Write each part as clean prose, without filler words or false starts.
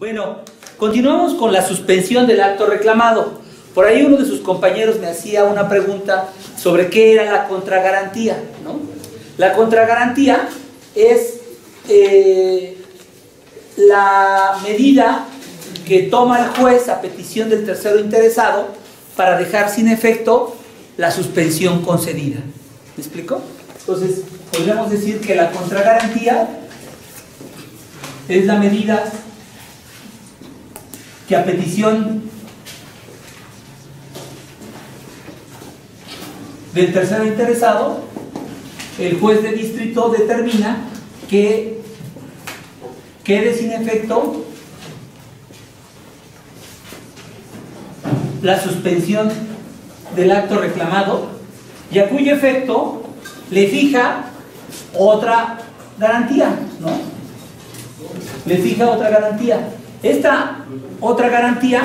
Bueno, continuamos con la suspensión del acto reclamado. Por ahí uno de sus compañeros me hacía una pregunta sobre qué era la contragarantía, ¿no? La contragarantía es la medida que toma el juez a petición del tercero interesado para dejar sin efecto la suspensión concedida. ¿Me explico? Entonces, podríamos decir que la contragarantía es la medida que a petición del tercero interesado, el juez de distrito determina que quede sin efecto la suspensión del acto reclamado y a cuyo efecto le fija otra garantía, ¿no? Le fija otra garantía. Esta otra garantía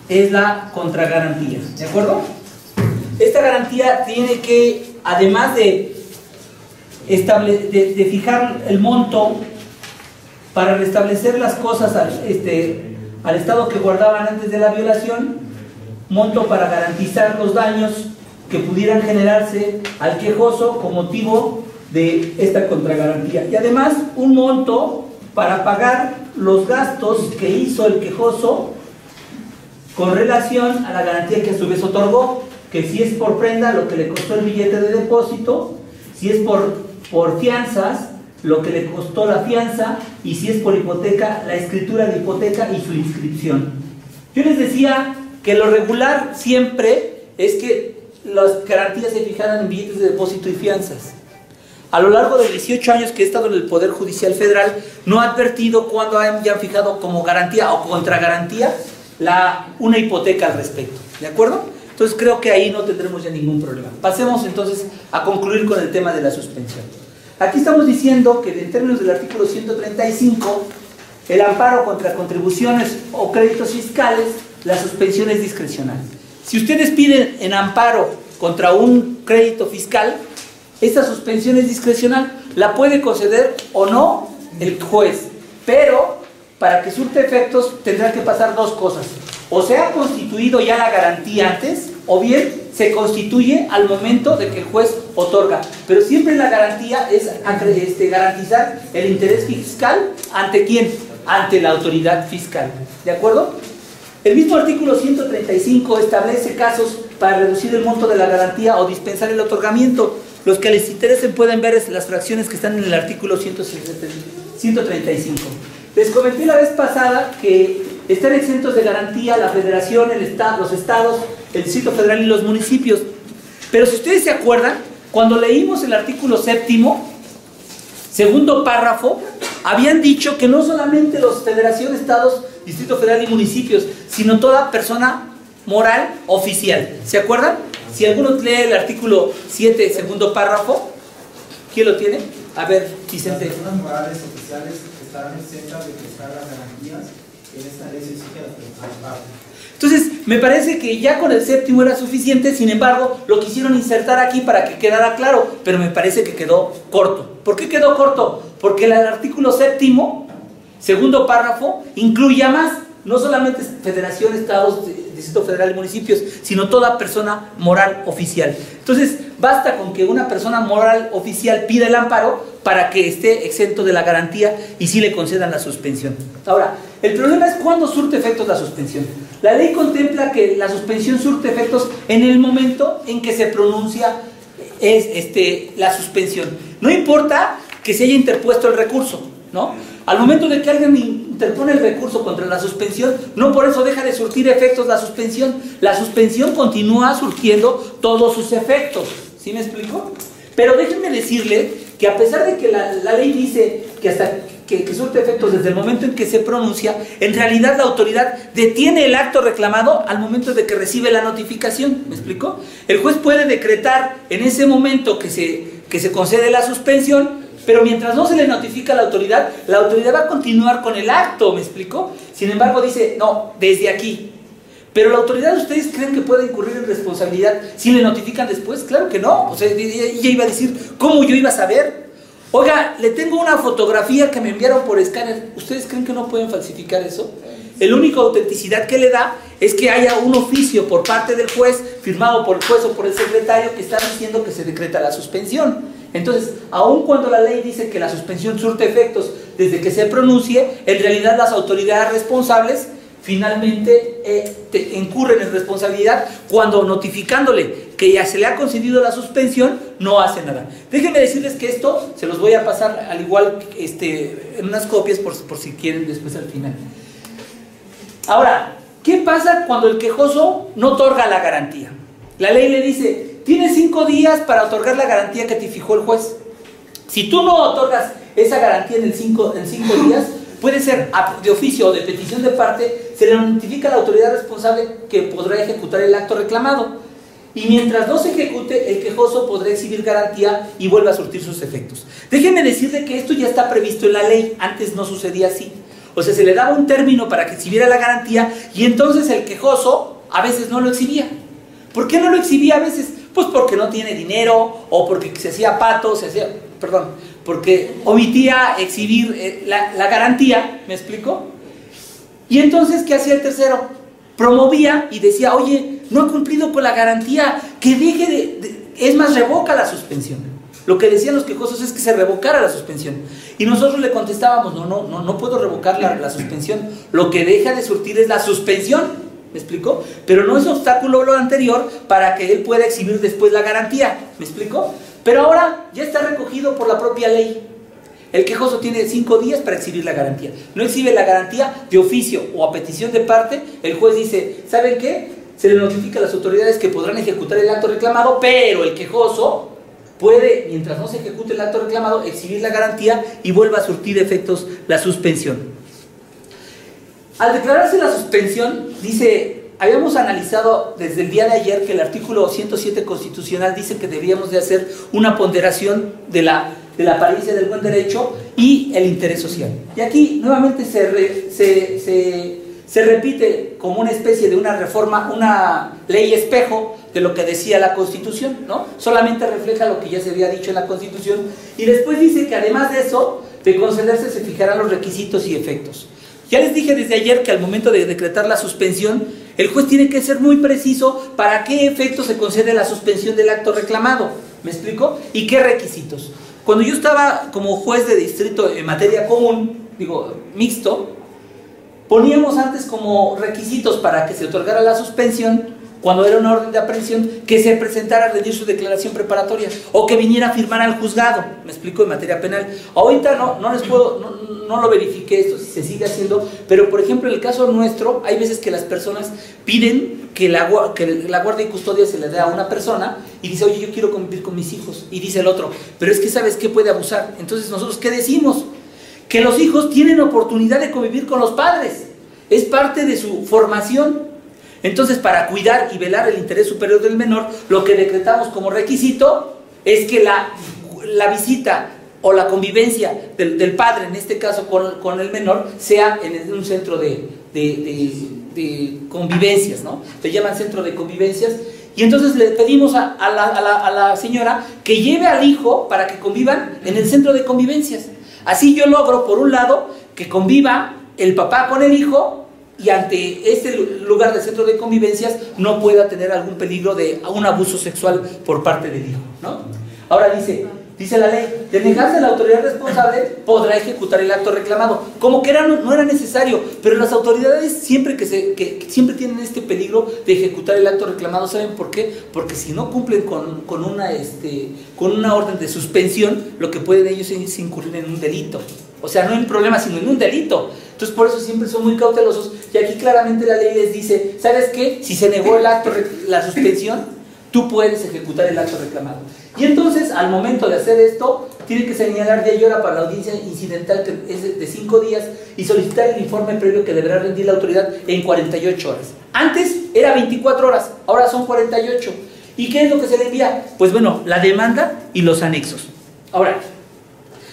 es la contragarantía, ¿de acuerdo? Esta garantía tiene que, además de fijar el monto para restablecer las cosas al estado que guardaban antes de la violación, monto para garantizar los daños que pudieran generarse al quejoso con motivo de esta contragarantía, y además un monto para pagar los gastos que hizo el quejoso con relación a la garantía que a su vez otorgó, que si es por prenda, lo que le costó el billete de depósito, si es por fianzas, lo que le costó la fianza, y si es por hipoteca, la escritura de hipoteca y su inscripción. Yo les decía que lo regular siempre es que las garantías se fijaran en billetes de depósito y fianzas. A lo largo de 18 años que he estado en el Poder Judicial Federal, no he advertido cuando hayan fijado como garantía o contragarantía una hipoteca al respecto, ¿de acuerdo? Entonces creo que ahí no tendremos ya ningún problema. Pasemos entonces a concluir con el tema de la suspensión. Aquí estamos diciendo que en términos del artículo 135, el amparo contra contribuciones o créditos fiscales, la suspensión es discrecional. Si ustedes piden en amparo contra un crédito fiscal, esta suspensión es discrecional, la puede conceder o no el juez, pero para que surte efectos tendrá que pasar dos cosas: o se ha constituido ya la garantía antes, o bien se constituye al momento de que el juez otorga. Pero siempre la garantía es garantizar el interés fiscal. ¿Ante quién? Ante la autoridad fiscal, ¿de acuerdo? El mismo artículo 135 establece casos para reducir el monto de la garantía o dispensar el otorgamiento. Los que les interesen pueden ver las fracciones que están en el artículo 135. Les comenté la vez pasada que están exentos de garantía la Federación, el Estado, los estados, el Distrito Federal y los municipios. Pero si ustedes se acuerdan, cuando leímos el artículo 7º, segundo párrafo, habían dicho que no solamente los Federación, Estados, Distrito Federal y municipios, sino toda persona moral oficial. ¿Se acuerdan? Si alguno lee el artículo 7, segundo párrafo, ¿quién lo tiene? A ver, Vicente. Las personas morales oficiales estarán exentas de prestar las garantías que en esta ley se exige a las principales partes. Entonces, me parece que ya con el 7º era suficiente, sin embargo, lo quisieron insertar aquí para que quedara claro, pero me parece que quedó corto. ¿Por qué quedó corto? Porque el artículo 7º, segundo párrafo, incluye más, no solamente Federación, Estados, Distrito Federal y municipios, sino toda persona moral oficial. Entonces, basta con que una persona moral oficial pida el amparo para que esté exento de la garantía y sí le concedan la suspensión. Ahora, el problema es cuándo surte efectos la suspensión. La ley contempla que la suspensión surte efectos en el momento en que se pronuncia la suspensión. No importa que se haya interpuesto el recurso, ¿no? Al momento de que alguien interpone el recurso contra la suspensión, no por eso deja de surtir efectos la suspensión. La suspensión continúa surtiendo todos sus efectos. ¿Sí me explico? Pero déjenme decirle que a pesar de que la ley dice que hasta que surte efectos desde el momento en que se pronuncia, en realidad la autoridad detiene el acto reclamado al momento de que recibe la notificación. ¿Me explico? El juez puede decretar en ese momento que se concede la suspensión, pero mientras no se le notifica a la autoridad va a continuar con el acto, ¿me explico? Sin embargo dice, no, desde aquí. Pero la autoridad, ¿ustedes creen que puede incurrir en responsabilidad si le notifican después? Claro que no. O sea, ella iba a decir, ¿cómo yo iba a saber? Oiga, le tengo una fotografía que me enviaron por escáner. ¿Ustedes creen que no pueden falsificar eso? La única autenticidad que le da es que haya un oficio por parte del juez, firmado por el juez o por el secretario, que está diciendo que se decreta la suspensión. Entonces, aun cuando la ley dice que la suspensión surte efectos desde que se pronuncie, en realidad las autoridades responsables finalmente incurren en responsabilidad cuando, notificándole que ya se le ha concedido la suspensión, no hace nada. Déjenme decirles que esto se los voy a pasar al igual en unas copias por si quieren después al final. Ahora, ¿qué pasa cuando el quejoso no otorga la garantía? La ley le dice, tienes 5 días para otorgar la garantía que te fijó el juez. Si tú no otorgas esa garantía en 5 días, puede ser de oficio o de petición de parte, se le notifica a la autoridad responsable que podrá ejecutar el acto reclamado. Y mientras no se ejecute, el quejoso podrá exhibir garantía y vuelva a surtir sus efectos. Déjenme decirle que esto ya está previsto en la ley, antes no sucedía así. O sea, se le daba un término para que exhibiera la garantía y entonces el quejoso a veces no lo exhibía. ¿Por qué no lo exhibía a veces? Pues porque no tiene dinero o porque se hacía pato, porque omitía exhibir la garantía, ¿me explico? Y entonces, ¿qué hacía el tercero? Promovía y decía, oye, no ha cumplido con la garantía, que deje es más, revoca la suspensión. Lo que decían los quejosos es que se revocara la suspensión. Y nosotros le contestábamos, no puedo revocar la suspensión. Lo que deja de surtir es la suspensión. ¿Me explico? Pero no es obstáculo lo anterior para que él pueda exhibir después la garantía. ¿Me explico? Pero ahora ya está recogido por la propia ley. El quejoso tiene 5 días para exhibir la garantía. No exhibe la garantía de oficio o a petición de parte, el juez dice, ¿saben qué? Se le notifica a las autoridades que podrán ejecutar el acto reclamado, pero el quejoso puede, mientras no se ejecute el acto reclamado, exhibir la garantía y vuelva a surtir efectos la suspensión. Al declararse la suspensión, dice, habíamos analizado desde el día de ayer que el artículo 107 constitucional dice que deberíamos de hacer una ponderación de la apariencia del buen derecho y el interés social. Y aquí nuevamente se repite como una especie de una reforma, una ley espejo de lo que decía la Constitución, ¿no? Solamente refleja lo que ya se había dicho en la Constitución y después dice que además de eso, de concederse se fijarán los requisitos y efectos. Ya les dije desde ayer que al momento de decretar la suspensión, el juez tiene que ser muy preciso para qué efecto se concede la suspensión del acto reclamado. ¿Me explico? ¿Y qué requisitos? Cuando yo estaba como juez de distrito en materia común, mixto, poníamos antes como requisitos para que se otorgara la suspensión, cuando era una orden de aprehensión, que se presentara a rendir su declaración preparatoria o que viniera a firmar al juzgado. ¿Me explico? En materia penal. Ahorita no lo verifiqué esto, si se sigue haciendo, pero por ejemplo en el caso nuestro, hay veces que las personas piden que la guardia y custodia se le dé a una persona y dice, oye, yo quiero convivir con mis hijos, y dice el otro, pero es que ¿sabes qué? Puede abusar. Entonces nosotros, ¿qué decimos? Que los hijos tienen oportunidad de convivir con los padres, es parte de su formación. Entonces, para cuidar y velar el interés superior del menor, lo que decretamos como requisito es que la visita o la convivencia del padre, en este caso con el menor, sea en un centro de convivencias, ¿no? Le llaman centro de convivencias. Y entonces le pedimos a la señora que lleve al hijo para que convivan en el centro de convivencias. Así yo logro, por un lado, que conviva el papá con el hijo, y ante este lugar de centro de convivencias no pueda tener algún peligro de un abuso sexual por parte del hijo, ¿no? Ahora dice la ley, de negarse a la autoridad responsable podrá ejecutar el acto reclamado, como que no era necesario, pero las autoridades siempre siempre tienen este peligro de ejecutar el acto reclamado. ¿Saben por qué? Porque si no cumplen con una orden de suspensión, lo que pueden ellos es incurrir en un delito. O sea, no en un problema, sino en un delito. Entonces, por eso siempre son muy cautelosos. Y aquí claramente la ley les dice, ¿sabes qué? Si se negó la suspensión, tú puedes ejecutar el acto reclamado. Y entonces, al momento de hacer esto, tiene que señalar día y hora para la audiencia incidental, que es de 5 días, y solicitar el informe previo que deberá rendir la autoridad en 48 horas. Antes era 24 horas, ahora son 48. ¿Y qué es lo que se le envía? Pues bueno, la demanda y los anexos. Ahora,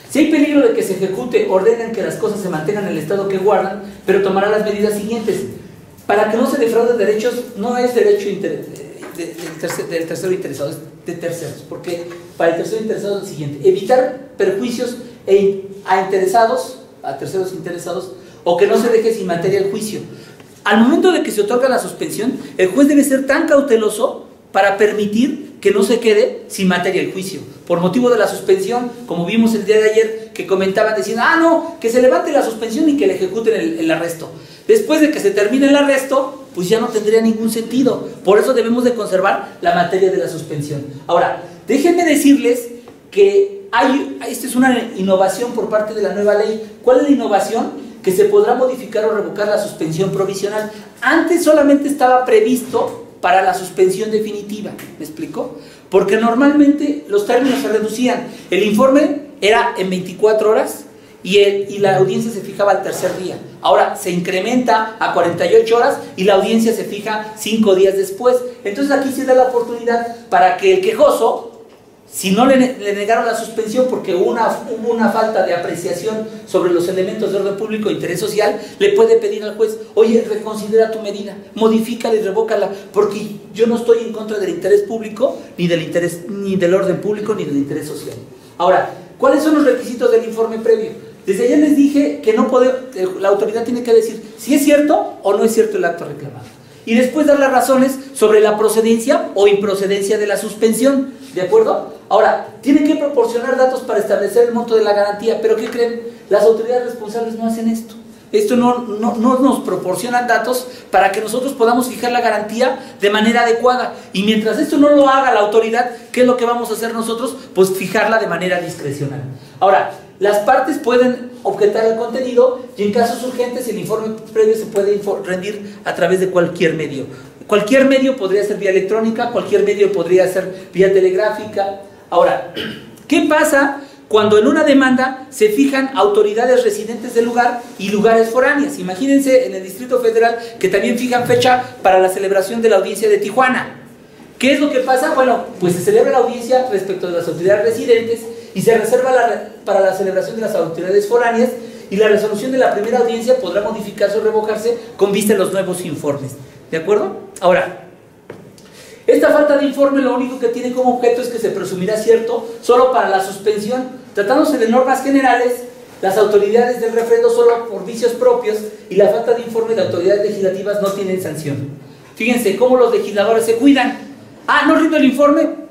si hay peligro de que se ejecute, ordenen que las cosas se mantengan en el estado que guardan, pero tomará las medidas siguientes. Para que no se defrauden derechos, no es derecho del tercero interesado, es de terceros, porque para el tercero interesado es el siguiente: evitar perjuicios a terceros interesados, o que no se deje sin materia el juicio. Al momento de que se otorga la suspensión, el juez debe ser tan cauteloso para permitir que no se quede sin materia el juicio. Por motivo de la suspensión, como vimos el día de ayer, que comentaban diciendo, no, que se levante la suspensión y que le ejecuten el arresto. Después de que se termine el arresto, pues ya no tendría ningún sentido. Por eso debemos de conservar la materia de la suspensión. Ahora, déjenme decirles que esta es una innovación por parte de la nueva ley. ¿Cuál es la innovación? Que se podrá modificar o revocar la suspensión provisional. Antes solamente estaba previsto para la suspensión definitiva. ¿Me explico? Porque normalmente los términos se reducían. El informe era en 24 horas y la audiencia se fijaba al tercer día. Ahora se incrementa a 48 horas y la audiencia se fija 5 días después. Entonces aquí se da la oportunidad para que el quejoso, si no le negaron la suspensión porque hubo una falta de apreciación sobre los elementos de orden público e interés social, le puede pedir al juez, oye, reconsidera tu medida, modifícala y revócala, porque yo no estoy en contra del interés público, ni del orden público, ni del interés social. Ahora, ¿cuáles son los requisitos del informe previo? Desde ayer les dije que la autoridad tiene que decir si es cierto o no es cierto el acto reclamado. Y después dar las razones sobre la procedencia o improcedencia de la suspensión. ¿De acuerdo? Ahora, tienen que proporcionar datos para establecer el monto de la garantía. ¿Pero qué creen? Las autoridades responsables no hacen esto. Esto no nos proporcionan datos para que nosotros podamos fijar la garantía de manera adecuada. Y mientras esto no lo haga la autoridad, ¿qué es lo que vamos a hacer nosotros? Pues fijarla de manera discrecional. Ahora, las partes pueden objetar el contenido y en casos urgentes el informe previo se puede rendir a través de cualquier medio. Cualquier medio podría ser vía electrónica, cualquier medio podría ser vía telegráfica. Ahora, ¿qué pasa cuando en una demanda se fijan autoridades residentes del lugar y lugares foráneas? Imagínense en el Distrito Federal que también fijan fecha para la celebración de la audiencia de Tijuana. ¿Qué es lo que pasa? Bueno, pues se celebra la audiencia respecto de las autoridades residentes y se reserva para la celebración de las autoridades foráneas, y la resolución de la primera audiencia podrá modificarse o revocarse con vista a los nuevos informes. ¿De acuerdo? Ahora, esta falta de informe lo único que tiene como objeto es que se presumirá cierto solo para la suspensión. Tratándose de normas generales, las autoridades del refrendo solo por vicios propios y la falta de informe de autoridades legislativas no tienen sanción. Fíjense cómo los legisladores se cuidan. ¿No rindo el informe?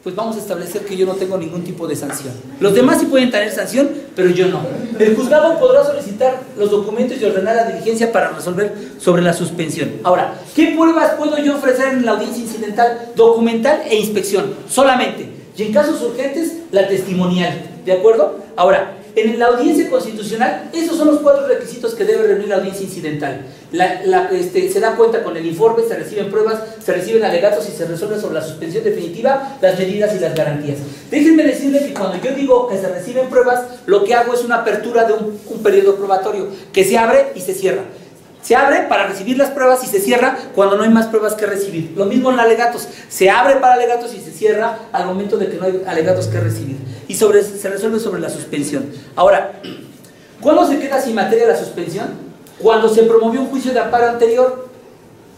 Pues vamos a establecer que yo no tengo ningún tipo de sanción. Los demás sí pueden tener sanción, pero yo no. El juzgado podrá solicitar los documentos y ordenar la diligencia para resolver sobre la suspensión. Ahora, ¿qué pruebas puedo yo ofrecer en la audiencia incidental? Documental e inspección, solamente. Y en casos urgentes, la testimonial. ¿De acuerdo? Ahora, en la audiencia constitucional, esos son los 4 requisitos que debe reunir la audiencia incidental. Se da cuenta con el informe, se reciben pruebas, se reciben alegatos y se resuelve sobre la suspensión definitiva, las medidas y las garantías. Déjenme decirles que cuando yo digo que se reciben pruebas, lo que hago es una apertura de un periodo probatorio que se abre y se cierra. Se abre para recibir las pruebas y se cierra cuando no hay más pruebas que recibir. Lo mismo en alegatos. Se abre para alegatos y se cierra al momento de que no hay alegatos que recibir. Y se resuelve sobre la suspensión. Ahora, ¿cuándo se queda sin materia la suspensión? Cuando se promovió un juicio de amparo anterior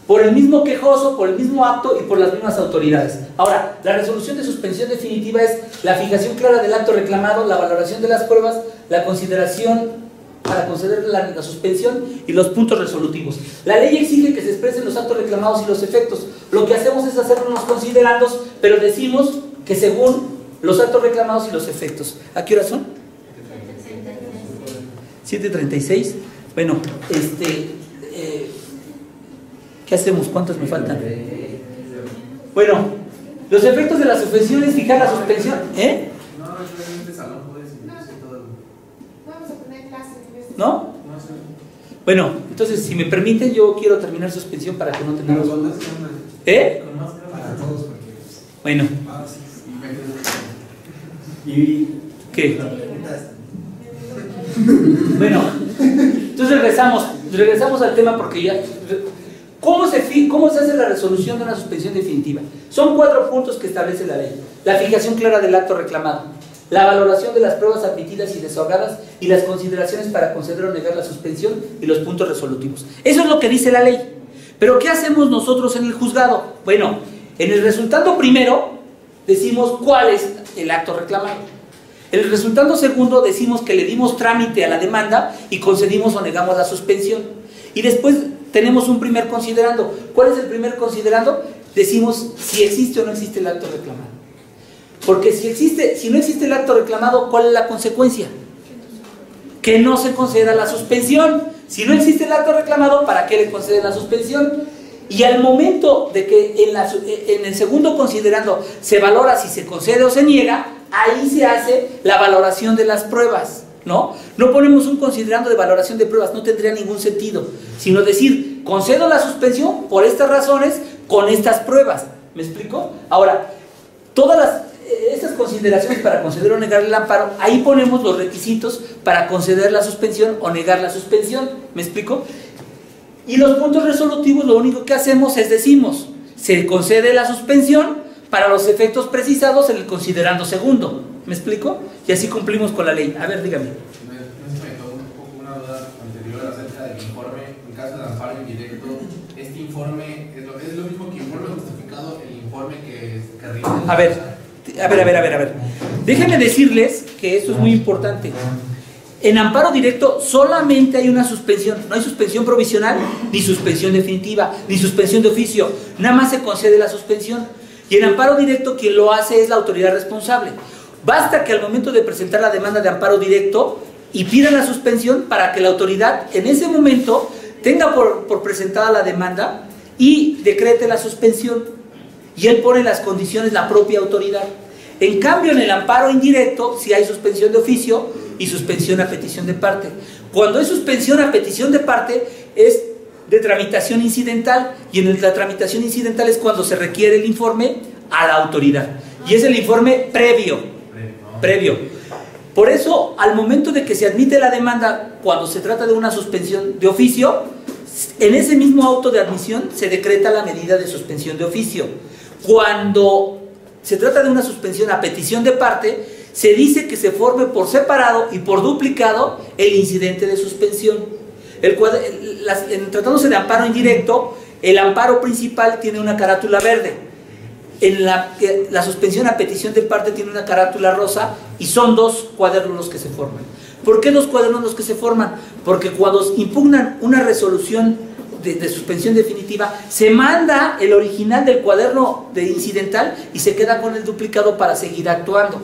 por el mismo quejoso, por el mismo acto y por las mismas autoridades. Ahora, la resolución de suspensión definitiva es la fijación clara del acto reclamado, la valoración de las pruebas, la consideración para conceder la suspensión y los puntos resolutivos. La ley exige que se expresen los actos reclamados y los efectos. Lo que hacemos es hacer unos considerandos, pero decimos que según los actos reclamados y los efectos. ¿A qué hora son? 7:36. Bueno, ¿qué hacemos? ¿Cuántos me faltan? Bueno, los efectos de la suspensión es fijar la suspensión. ¿No? Bueno, entonces, si me permiten, yo quiero terminar suspensión para que no tengamos... Bueno. ¿Y qué? Bueno, entonces regresamos al tema porque ya... ¿Cómo se hace la resolución de una suspensión definitiva? Son 4 puntos que establece la ley. La fijación clara del acto reclamado, la valoración de las pruebas admitidas y desahogadas y las consideraciones para conceder o negar la suspensión y los puntos resolutivos. Eso es lo que dice la ley. Pero ¿qué hacemos nosotros en el juzgado? Bueno, en el resultado primero decimos cuál es el acto reclamado. En el resultando segundo decimos que le dimos trámite a la demanda y concedimos o negamos la suspensión. Y después tenemos un primer considerando. ¿Cuál es el primer considerando? Decimos si existe o no existe el acto reclamado. Porque si no existe el acto reclamado, ¿cuál es la consecuencia? Que no se conceda la suspensión. Si no existe el acto reclamado, ¿para qué le conceden la suspensión? Y al momento de que en el segundo considerando se valora si se concede o se niega, ahí se hace la valoración de las pruebas, ¿no? No ponemos un considerando de valoración de pruebas, no tendría ningún sentido, sino decir, concedo la suspensión por estas razones, con estas pruebas. ¿Me explico? Ahora, todas estas consideraciones para conceder o negar el amparo, ahí ponemos los requisitos para conceder la suspensión o negar la suspensión. ¿Me explico? Y los puntos resolutivos lo único que hacemos es decimos, se concede la suspensión para los efectos precisados en el considerando segundo. ¿Me explico? Y así cumplimos con la ley. A ver, dígame. Me quedó un poco una duda anterior acerca del informe. En caso de amparo indirecto, este informe es lo mismo que informe justificado, el informe que rinde. A ver. Déjenme decirles que esto es muy importante. En amparo directo solamente hay una suspensión, no hay suspensión provisional, ni suspensión definitiva, ni suspensión de oficio, nada más se concede la suspensión. Y en amparo directo quien lo hace es la autoridad responsable. Basta que al momento de presentar la demanda de amparo directo y pida la suspensión para que la autoridad en ese momento tenga por presentada la demanda y decrete la suspensión. Y él pone las condiciones, la propia autoridad. En cambio, en el amparo indirecto, sí hay suspensión de oficio y suspensión a petición de parte. Cuando es suspensión a petición de parte, es de tramitación incidental, y en la tramitación incidental es cuando se requiere el informe a la autoridad. Y es el informe previo. Por eso, al momento de que se admite la demanda, cuando se trata de una suspensión de oficio, en ese mismo auto de admisión se decreta la medida de suspensión de oficio. Cuando se trata de una suspensión a petición de parte, se dice que se forme por separado y por duplicado el incidente de suspensión. Tratándose de amparo indirecto, el amparo principal tiene una carátula verde. La suspensión a petición de parte tiene una carátula rosa y son 2 cuadernos los que se forman. ¿Por qué 2 cuadernos los que se forman? Porque cuando impugnan una resolución de suspensión definitiva, se manda el original del cuaderno de incidental y se queda con el duplicado para seguir actuando.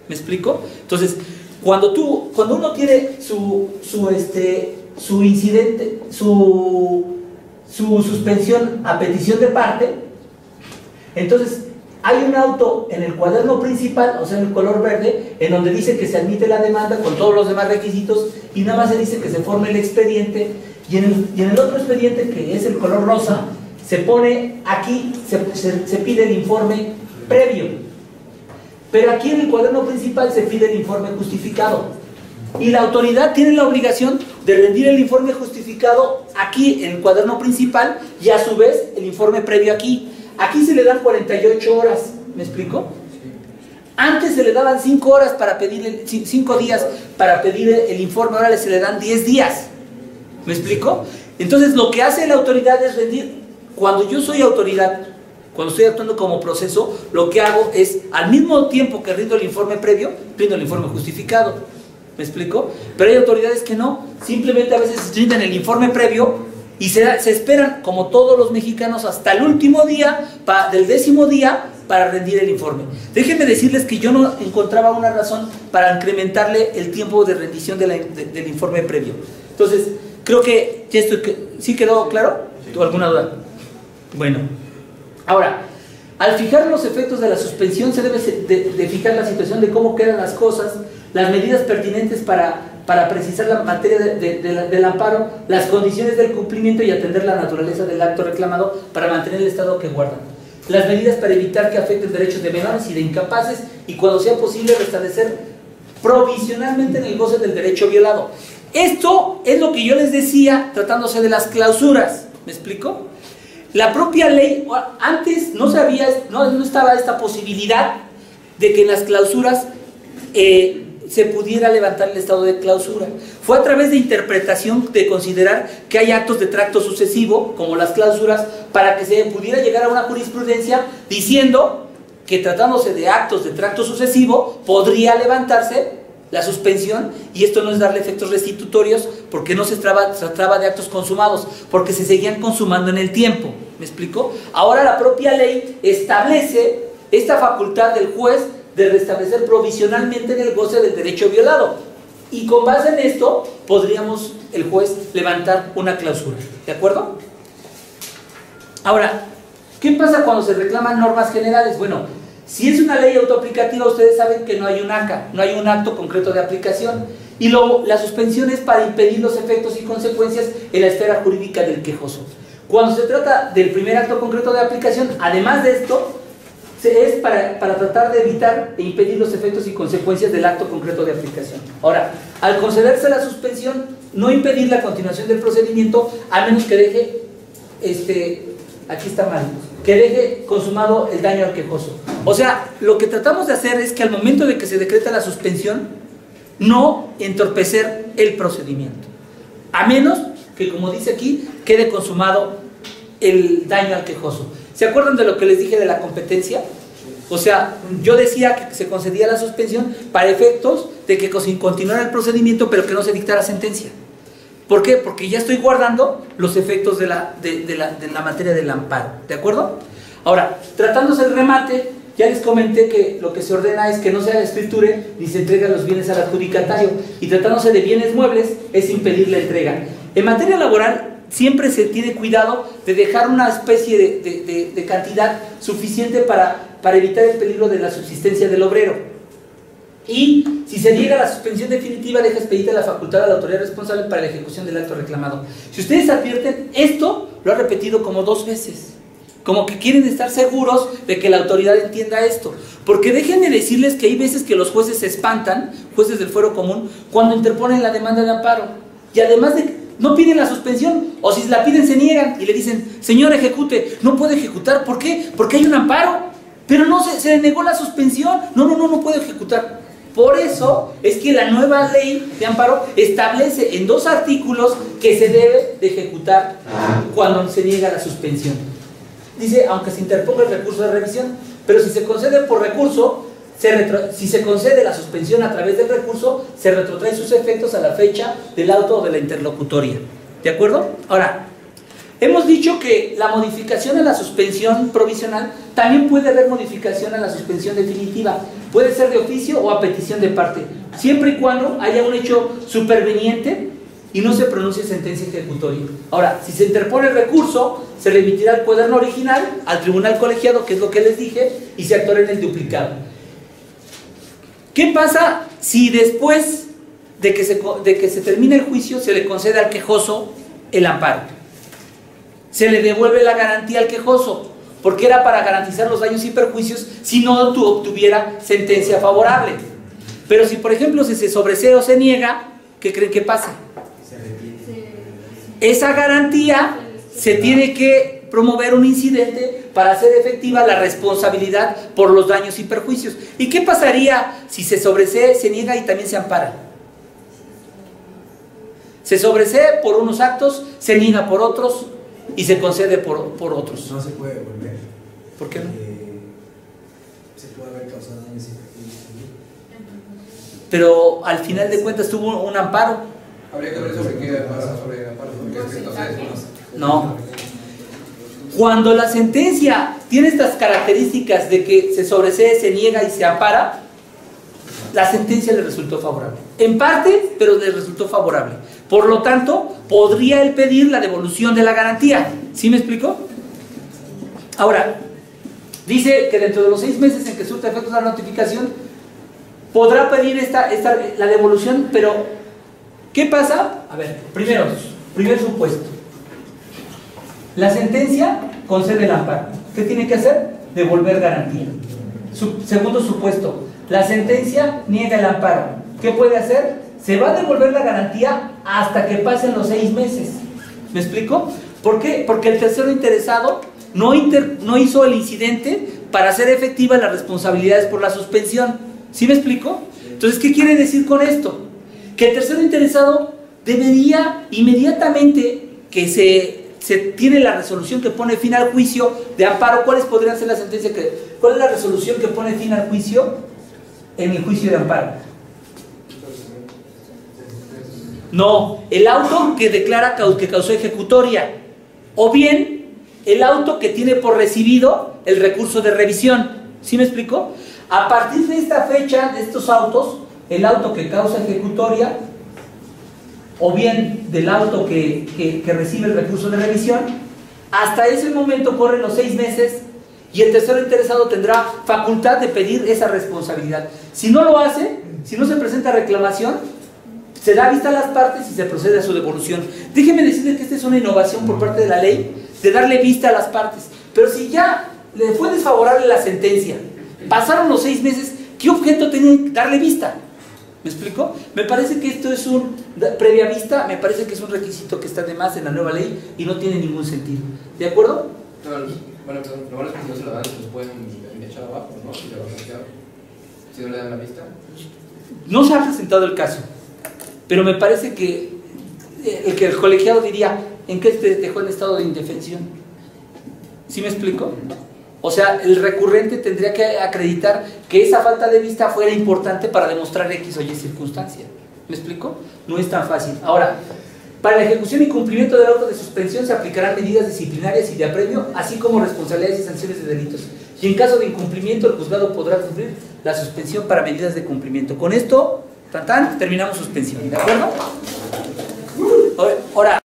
¿Me explico? Entonces, cuando uno tiene su suspensión a petición de parte, entonces hay un auto en el cuaderno principal, o sea en el color verde, en donde dice que se admite la demanda con todos los demás requisitos y nada más se dice que se forme el expediente, y en el otro expediente, que es el color rosa, se pone aquí, se pide el informe previo, pero aquí en el cuaderno principal se pide el informe justificado. Y la autoridad tiene la obligación de rendir el informe justificado aquí en el cuaderno principal y a su vez el informe previo aquí. Aquí se le dan 48 horas, ¿me explico? Antes se le daban 5 horas para pedir 5 días para pedir el informe, ahora se le dan 10 días. ¿Me explico? Entonces lo que hace la autoridad es rendir. Cuando yo soy autoridad, cuando estoy actuando como proceso, lo que hago es, al mismo tiempo que rindo el informe previo, rindo el informe justificado. ¿Me explico? Pero hay autoridades que no, simplemente a veces rinden el informe previo y se esperan, como todos los mexicanos, hasta el último día, del 10º día, para rendir el informe. Déjenme decirles que yo no encontraba una razón para incrementarle el tiempo de rendición del informe previo. Entonces, creo que ya esto, ¿sí quedó claro? ¿O alguna duda? Bueno, ahora, al fijar los efectos de la suspensión se debe de fijar la situación de cómo quedan las cosas, las medidas pertinentes para precisar la materia del amparo, las condiciones del cumplimiento y atender la naturaleza del acto reclamado para mantener el estado que guardan, las medidas para evitar que afecten derechos de menores y de incapaces y cuando sea posible restablecer provisionalmente en el goce del derecho violado. Esto es lo que yo les decía tratándose de las clausuras. ¿Me explico? La propia ley, antes no estaba esta posibilidad de que en las clausuras se pudiera levantar el estado de clausura. Fue a través de interpretación de considerar que hay actos de tracto sucesivo, como las clausuras, para que se pudiera llegar a una jurisprudencia diciendo que tratándose de actos de tracto sucesivo, podría levantarse la suspensión, y esto no es darle efectos restitutorios, porque no se trataba de actos consumados, porque se seguían consumando en el tiempo. ¿Me explico? Ahora la propia ley establece esta facultad del juez de restablecer provisionalmente en el goce del derecho violado, y con base en esto podríamos el juez levantar una clausura. ¿De acuerdo? Ahora, ¿qué pasa cuando se reclaman normas generales? Bueno, si es una ley autoaplicativa, ustedes saben que no hay un ACA, no hay un acto concreto de aplicación, y la suspensión es para impedir los efectos y consecuencias en la esfera jurídica del quejoso. Cuando se trata del primer acto concreto de aplicación, además de esto, es para tratar de evitar e impedir los efectos y consecuencias del acto concreto de aplicación. Ahora, al concederse la suspensión, no impedir la continuación del procedimiento, a menos que deje, aquí está mal, que deje consumado el daño al quejoso. O sea, lo que tratamos de hacer es que al momento de que se decreta la suspensión, no entorpecer el procedimiento, a menos que, como dice aquí, quede consumado el daño al quejoso. ¿Se acuerdan de lo que les dije de la competencia? O sea, yo decía que se concedía la suspensión para efectos de que continuara el procedimiento, pero que no se dictara sentencia. ¿Por qué? Porque ya estoy guardando los efectos de la materia del amparo. ¿De acuerdo? Ahora, tratándose del remate, ya les comenté que lo que se ordena es que no se haga escriture ni se entrega los bienes al adjudicatario, y tratándose de bienes muebles es impedir la entrega. En materia laboral siempre se tiene cuidado de dejar una especie de cantidad suficiente para evitar el peligro de la subsistencia del obrero. Y si se niega la suspensión definitiva, deja expedita la facultad a la autoridad responsable para la ejecución del acto reclamado. Si ustedes advierten, esto lo ha repetido como 2 veces, como que quieren estar seguros de que la autoridad entienda esto, porque déjenme decirles que hay veces que los jueces se espantan, jueces del fuero común, cuando interponen la demanda de amparo, y además de no piden la suspensión, o si la piden se niegan y le dicen, señor ejecute, no puede ejecutar. ¿Por qué? Porque hay un amparo, pero no se le negó la suspensión, no puede ejecutar. Por eso es que la nueva ley de amparo establece en 2 artículos que se debe de ejecutar cuando se niega la suspensión. Dice, aunque se interponga el recurso de revisión, pero si se concede por recurso, si se concede la suspensión a través del recurso, se retrotrae sus efectos a la fecha del auto o de la interlocutoria. ¿De acuerdo? Ahora, hemos dicho que la modificación a la suspensión provisional también puede haber modificación a la suspensión definitiva. Puede ser de oficio o a petición de parte, siempre y cuando haya un hecho superveniente y no se pronuncie sentencia ejecutoria. Ahora, si se interpone el recurso, se remitirá el cuaderno original al tribunal colegiado, que es lo que les dije, y se actuará en el duplicado. ¿Qué pasa si después de que se termine el juicio se le concede al quejoso el amparo? Se le devuelve la garantía al quejoso, porque era para garantizar los daños y perjuicios si no obtuviera sentencia favorable. Pero si, por ejemplo, si se sobresee o se niega, ¿qué creen que pasa? Esa garantía se tiene que promover un incidente para hacer efectiva la responsabilidad por los daños y perjuicios. ¿Y qué pasaría si se sobresee, se niega y también se ampara? Se sobresee por unos actos, se niega por otros y se concede por otros. No se puede devolver. ¿Por qué no? Se puede haber causado daños y perjuicios. Pero al final de cuentas tuvo un amparo. Habría que ver sobre qué pasa sobre el amparo, porque entonces no. Cuando la sentencia tiene estas características de que se sobresee, se niega y se ampara, la sentencia le resultó favorable. En parte, pero le resultó favorable. Por lo tanto, podría él pedir la devolución de la garantía. ¿Sí me explico? Ahora, dice que dentro de los 6 meses en que surta efectos la notificación, podrá pedir la devolución, pero ¿qué pasa? A ver, primer supuesto. La sentencia concede el amparo. ¿Qué tiene que hacer? Devolver garantía. Segundo supuesto, la sentencia niega el amparo. ¿Qué puede hacer? Se va a devolver la garantía hasta que pasen los 6 meses. ¿Me explico? ¿Por qué? Porque el tercero interesado no hizo el incidente para hacer efectivas las responsabilidades por la suspensión. ¿Sí me explico? Entonces, ¿qué quiere decir con esto? Que el tercero interesado debería inmediatamente que se se tiene la resolución que pone fin al juicio de amparo. ¿Cuáles podrían ser la sentencia cuál es la resolución que pone fin al juicio en el juicio de amparo? No, el auto que declara que causó ejecutoria, o bien el auto que tiene por recibido el recurso de revisión. ¿Sí me explico? A partir de esta fecha, de estos autos, el auto que causa ejecutoria, o bien del auto que recibe el recurso de revisión, hasta ese momento corren los 6 meses y el tercero interesado tendrá facultad de pedir esa responsabilidad. Si no lo hace, si no se presenta reclamación, se da vista a las partes y se procede a su devolución. Déjenme decirles que esta es una innovación por parte de la ley, de darle vista a las partes. Pero si ya le fue desfavorable la sentencia, pasaron los 6 meses, ¿qué objeto tiene darle vista? ¿Me explico? Me parece que esto es previa vista, me parece que es un requisito que está de más en la nueva ley y no tiene ningún sentido. ¿De acuerdo? Bueno, lo malo es que si no se lo dan, se los pueden echar abajo, ¿no? Si no le dan la vista. No se ha presentado el caso, pero me parece que el colegiado diría, ¿en qué te dejó en estado de indefensión? ¿Sí me explico? O sea, el recurrente tendría que acreditar que esa falta de vista fuera importante para demostrar X o Y circunstancia. ¿Me explico? No es tan fácil. Ahora, para la ejecución y cumplimiento del auto de suspensión se aplicarán medidas disciplinarias y de apremio, así como responsabilidades y sanciones de delitos. Y en caso de incumplimiento, el juzgado podrá cumplir la suspensión para medidas de cumplimiento. Con esto, terminamos suspensión. ¿De acuerdo? Ahora.